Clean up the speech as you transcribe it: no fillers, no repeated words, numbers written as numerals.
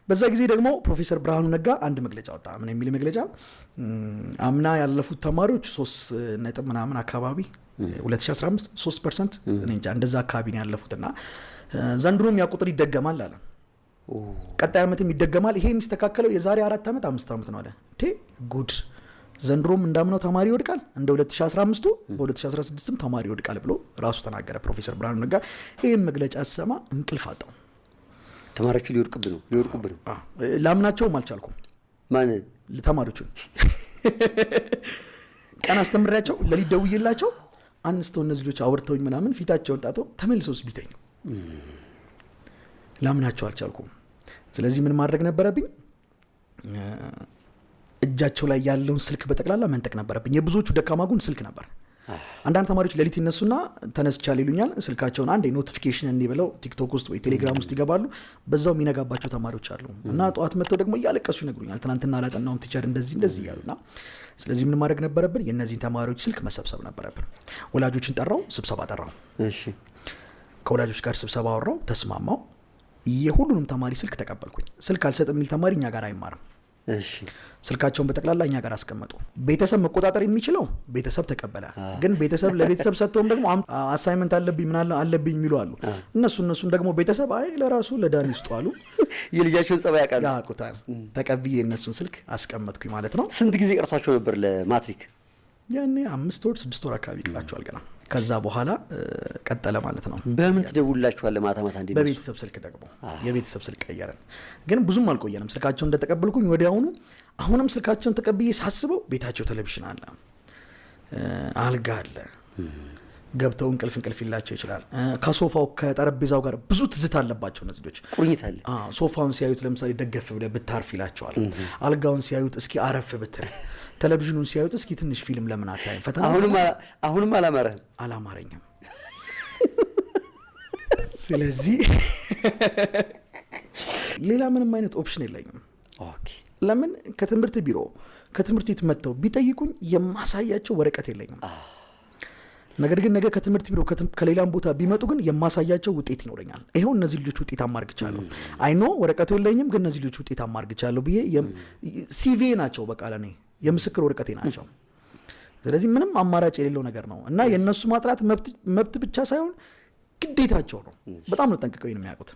በዛ ጊዜ ደግሞ ፕሮፌሰር ብርሃኑ ነጋ አንድ መግለጫ ወጣ። ምን የሚል መግለጫ? አምና ያለፉት ተማሪዎች 3 ነጥብ ምናምን አካባቢ 2015 3% እኔ እንጃ እንደዛ አካባቢ ነው ያለፉትና ዘንድሮም ያ ቁጥር ይደገማል አለ። ቀጣይ ዓመትም ይደገማል። ይሄ የሚስተካከለው የዛሬ 4 ዓመት 5 ዓመት ነው አለ። ጉድ ዘንድሮም እንዳምናው ተማሪ ይወድቃል እንደ 2015 በ2016ም ተማሪ ይወድቃል ብሎ ራሱ ተናገረ ፕሮፌሰር ብርሃኑ ነጋ። ይሄን መግለጫ ሲሰማ እንቅልፍ አጣው። ተማሪዎቹ ሊወድቁብን ነው ላምናቸውም አልቻልኩም። ማን ተማሪዎቹን ቀን አስተምሬያቸው ለሊት ደውዬላቸው አንስተው እነዚህ ልጆች አውርተውኝ ምናምን ፊታቸውን ጣቶ ተመልሰውስ ቢተኙ ላምናቸው አልቻልኩም። ስለዚህ ምን ማድረግ ነበረብኝ? እጃቸው ላይ ያለውን ስልክ በጠቅላላ መንጠቅ ነበረብኝ። የብዙዎቹ ደካማ ጎን ስልክ ነበር። አንዳንድ ተማሪዎች ለሊት ይነሱና ተነስቻል ይሉኛል። ስልካቸውን አንድ ኖቲፊኬሽን እንዲበለው ቲክቶክ ውስጥ ወይ ቴሌግራም ውስጥ ይገባሉ። በዛው የሚነጋባቸው ተማሪዎች አሉ እና ጠዋት መጥተው ደግሞ እያለቀሱ ይነግሩኛል ትናንትና አላጠናሁም ቲቸር እንደዚህ እያሉና ስለዚህ ምን ማድረግ ነበረብን? የእነዚህን ተማሪዎች ስልክ መሰብሰብ ነበረብን። ወላጆችን ጠራው፣ ስብሰባ ጠራው። ከወላጆች ጋር ስብሰባ አወራው፣ ተስማማው። የሁሉንም ተማሪ ስልክ ተቀበልኩኝ። ስልክ አልሰጥ የሚል ተማሪ እኛ ጋር አይማርም። ስልካቸውን በጠቅላላ እኛ ጋር አስቀመጡ። ቤተሰብ መቆጣጠር የሚችለው ቤተሰብ ተቀበለ። ግን ቤተሰብ ለቤተሰብ ሰጥተውም ደግሞ አሳይመንት አለብኝ ምን አለብኝ የሚሉ አሉ። እነሱን ደግሞ ቤተሰብ አይ ለራሱ ለዳኒ ውስጥ አሉ። የልጃቸውን ጸባይ ያውቁታል። ተቀብዬ እነሱን ስልክ አስቀመጥኩኝ ማለት ነው። ስንት ጊዜ ቀርቷቸው ነበር ለማትሪክ? ያኔ 5 ወር 6 ወር አካባቢ ቀርቷቸዋል ገና። ከዛ በኋላ ቀጠለ ማለት ነው። በምን ትደውልላችኋለህ? ማታ እንዴ? በቤተሰብ ስልክ ደግሞ የቤተሰብ ስልክ ቀየረን። ግን ብዙም አልቆየንም። ስልካቸውን እንደተቀበልኩኝ ወዲያውኑ አሁንም ስልካቸውን ተቀብዬ ሳስበው ቤታቸው ቴሌቪዥን አለ፣ አልጋ አለ። ገብተው እንቅልፍ ይላቸው ይችላል። ከሶፋው ከጠረጴዛው ጋር ብዙ ትዝታ አለባቸው እነዚህ ልጆች። ቁርኝት አለ። ሶፋውን ሲያዩት ለምሳሌ ደገፍ ብለህ ብታርፍ ይላቸዋል። አልጋውን ሲያዩት እስኪ አረፍ ብትል፣ ቴሌቪዥኑን ሲያዩት እስኪ ትንሽ ፊልም ለምን አታይም? ፈተና አሁንም አላማረኝም። ስለዚህ ሌላ ምንም አይነት ኦፕሽን የለኝም። ለምን ከትምህርት ቢሮ ከትምህርት ቤት መጥተው ቢጠይቁኝ የማሳያቸው ወረቀት የለኝም። ነገር ግን ነገ ከትምህርት ቢሮ ከሌላም ቦታ ቢመጡ ግን የማሳያቸው ውጤት ይኖረኛል። ይሄው እነዚህ ልጆች ውጤት አማርግቻለሁ። አይኖ ወረቀቱ የለኝም ግን እነዚህ ልጆች ውጤት አማርግቻለሁ ብዬ ሲቪ ናቸው። በቃ ለኔ የምስክር ወረቀቴ ናቸው። ስለዚህ ምንም አማራጭ የሌለው ነገር ነው እና የነሱ ማጥራት መብት ብቻ ሳይሆን ግዴታቸው ነው። በጣም ነው ጠንቅቀው የሚያውቁት።